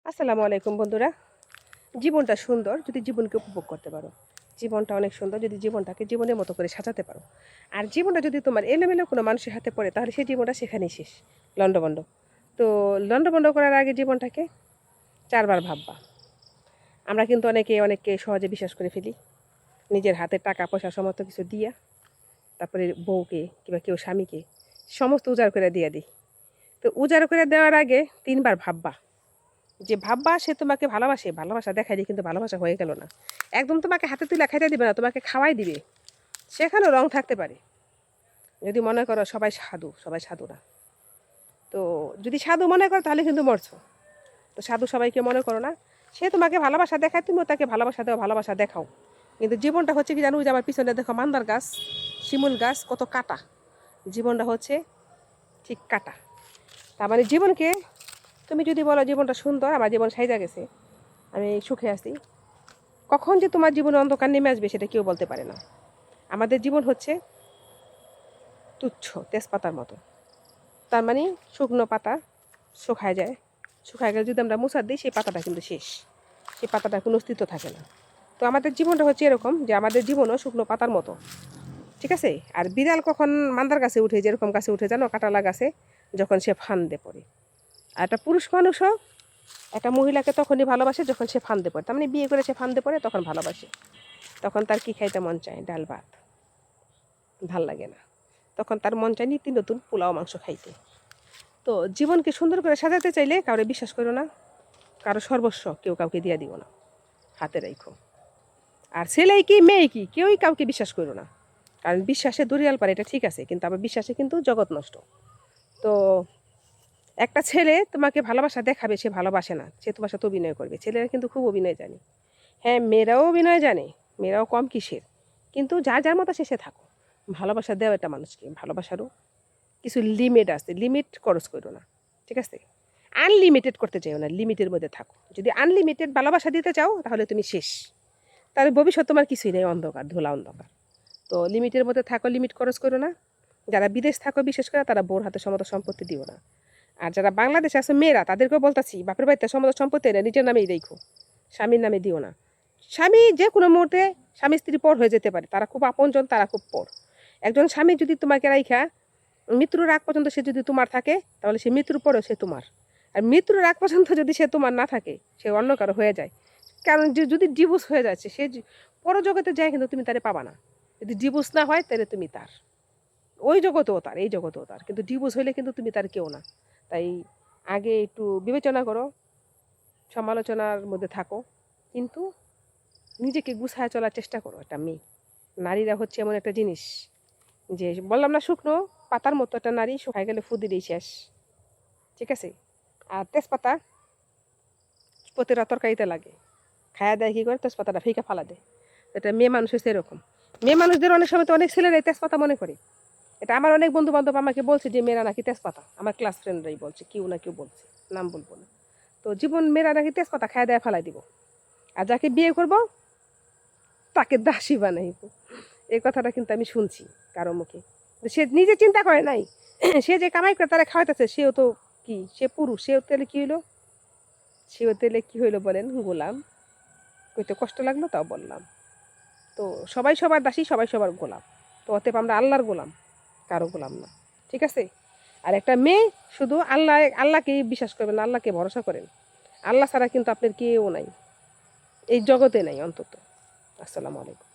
আসসালামু আলাইকুম বন্ধুরা। জীবনটা সুন্দর যদি জীবনকে উপভোগ করতে পারো। জীবনটা অনেক সুন্দর যদি জীবনটাকে জীবনের মতো করে সাজাতে পারো। আর জীবনটা যদি তোমার এলোমেলো কোনো মানুষের হাতে পড়ে তাহলে সেই জীবনটা সেখানেই শেষ, লন্ডভন্ড। তো লন্ডভন্ড করার আগে জীবনটাকে ৪ বার ভাববা। আমরা কিন্তু অনেককে সহজে বিশ্বাস করে ফেলি। নিজের হাতে টাকা পয়সা সমস্ত কিছু দিয়া তারপরে বউকে কিংবা কেউ স্বামীকে সমস্ত উজাড় করে দিয়ে দিই। তো উজাড় করে দেওয়ার আগে ৩ বার ভাববা যে ভাববা সে তোমাকে ভালোবাসে, ভালোবাসা দেখাই দিয়ে কিন্তু ভালোবাসা হয়ে গেল না। একদম তোমাকে হাতে তুলে খাইতে দিবে না, তোমাকে খাওয়াই দিবে। সেখানেও রং থাকতে পারে। যদি মনে করো সবাই সাধু, সবাই সাধু না। তো যদি সাধু মনে করো তাহলে কিন্তু মরছো। তো সাধু সবাইকে মনে করো না। সে তোমাকে ভালোবাসা দেখায়, তুমিও তাকে ভালোবাসা দাও, ভালোবাসা দেখাও। কিন্তু জীবনটা হচ্ছে কি জানো, ওই যে আমার পিছনে দেখো মান্দার গাছ, শিমুল গাছ, কত কাটা। জীবনটা হচ্ছে ঠিক কাটা। তার মানে জীবনকে তুমি যদি বলো জীবনটা সুন্দর, আমার জীবন সাইজা গেছে, আমি সুখে আছি, কখন যে তোমার জীবনে অন্ধকার নেমে আসবে সেটা কেউ বলতে পারে না। আমাদের জীবন হচ্ছে তুচ্ছ তেজপাতার মতো। তার মানে শুকনো পাতা শুকায় যায়, শুকায় গেলে যদি আমরা মুছার দিই সেই পাতাটা কিন্তু শেষ, সেই পাতাটার কোনো অস্তিত্ব থাকে না। তো আমাদের জীবনটা হচ্ছে এরকম যে আমাদের জীবনও শুকনো পাতার মতো, ঠিক আছে। আর বিড়াল কখন মান্দার গাছে উঠে, যেরকম গাছে উঠে জানো, কাঁটালা গাছে, যখন সে ফান্দে পড়ে। আর একটা পুরুষ মানুষও একটা মহিলাকে তখনই ভালোবাসে যখন সে ফান্দে পড়ে। তার মানে বিয়ে করে সে ফান্দে পড়ে তখন ভালোবাসে। তখন তার কি খাইতে মন চায়? ডাল ভাত, ভাল লাগে না। তখন তার মন চায় নিত্য নতুন পোলাও মাংস খাইতে। তো জীবনকে সুন্দর করে সাজাতে চাইলে কাউরে বিশ্বাস করো না, কারো সর্বস্ব কেউ কাউকে দিয়ে দিও না, হাতে রাখো। আর ছেলেই কি মেয়ে কি কেউই কাউকে বিশ্বাস করো না। কারণ বিশ্বাসে দুরিয়াল পারে, এটা ঠিক আছে, কিন্তু আবার বিশ্বাসে কিন্তু জগৎ নষ্ট। তো একটা ছেলে তোমাকে ভালোবাসা দেখাবে, সে ভালোবাসে না, সে তোমার সাথে অভিনয় করবে। ছেলেরা কিন্তু খুব অভিনয় জানে। হ্যাঁ, মেয়েরাও অভিনয় জানে, মেয়েরাও কম কিসের। কিন্তু যার যার মতো শেষে থাকো। ভালোবাসা দেওয়া একটা মানুষকে, ভালোবাসারও কিছু লিমিট আছে, লিমিট খরচ করো না, ঠিক আছে। আনলিমিটেড করতে চাও না, লিমিটের মধ্যে থাকো। যদি আনলিমিটেড ভালোবাসা দিতে চাও তাহলে তুমি শেষ, তাহলে ভবিষ্যৎ তোমার কিছুই নেই, অন্ধকার, ধোলা অন্ধকার। তো লিমিটের মধ্যে থাকো, লিমিট খরচ করো না। যারা বিদেশ থাকো বিশেষ করে তারা বোর হাতে সমস্ত সম্পত্তি দিও না। আর যারা বাংলাদেশে আছে মেয়েরা, তাদেরকেও বলতেছি, বাপের বাড়িতে সমস্ত সম্পত্তি এনে নিজের নামেই রেখো, স্বামীর নামে দিও না। স্বামী যে কোনো মুহূর্তে স্বামী স্ত্রী পর হয়ে যেতে পারে, তারা খুব আপনজন, তারা খুব পর। একজন স্বামী যদি তোমাকে রাইখা মৃত্যুর আগ পর্যন্ত সে যদি তোমার থাকে, তাহলে সে মৃত্যুর পরেও সে তোমার। আর মৃত্যুর আগ পর্যন্ত যদি সে তোমার না থাকে, সে অন্য কারো হয়ে যায়। কারণ যদি ডিভোর্স হয়ে যাচ্ছে, সে পরজগতে যায় কিন্তু তুমি তারে পাবা না। যদি ডিভোর্স না হয় তাহলে তুমি তার, ওই জগতেও তার, এই জগতেও তার, কিন্তু ডিভোর্স হইলে কিন্তু তুমি তার কেউ না। তাই আগে একটু বিবেচনা করো, সমালোচনার মধ্যে থাকো, কিন্তু নিজেকে গুছায় চলার চেষ্টা করো। একটা মেয়ে, নারীরা হচ্ছে এমন একটা জিনিস যে বললাম না, শুকনো পাতার মতো একটা নারী, শুকায় গেলে ফু দিলেই শেষ, ঠিক আছে। আর তেজপাতা প্রতিটা তরকারিতে লাগে, খায়া দেয় কী করে, তেজপাতাটা ফিকা ফালা দেয়। এটা মেয়ে মানুষ হচ্ছে এরকম। মেয়ে মানুষদের অনেক সময় তো অনেক ছেলেরাই তেজপাতা মনে করে। এটা আমার অনেক বন্ধু বান্ধব আমাকে বলছে যে মেয়েরা নাকি তেজপাতা, আমার ক্লাস ফ্রেন্ডরাই বলছে, কেউ না কেউ বলছে, নাম বলবো না। তো জীবন মেয়েরা নাকি তেজপাতা খায়া দেয়া ফালাই দিব, আর যাকে বিয়ে করব তাকে দাসী বানাইব। এই কথাটা কিন্তু আমি শুনছি কারো মুখে। সে নিজে চিন্তা করে নাই, সে যে কামাই করে তারা খাওয়াইতেছে, সেও তো কি, সে পুরুষ, সেও তাহলে কী হইলো, সেও তাহলে কী হইলো বলেন, গোলাম। কইতে কষ্ট লাগলো তাও বললাম। তো সবাই সবার দাসী, সবাই সবার গোলাম। তো অতএব আমরা আল্লাহর গোলাম, কারো গোলাম না, ঠিক আছে। আর একটা মেয়ে শুধু আল্লাহকেই বিশ্বাস করবেন, আল্লাহকে ভরসা করেন। আল্লাহ ছাড়া কিন্তু আপনার কেউ নাই, এই জগতে নাই অন্তত। আসসালামু আলাইকুম।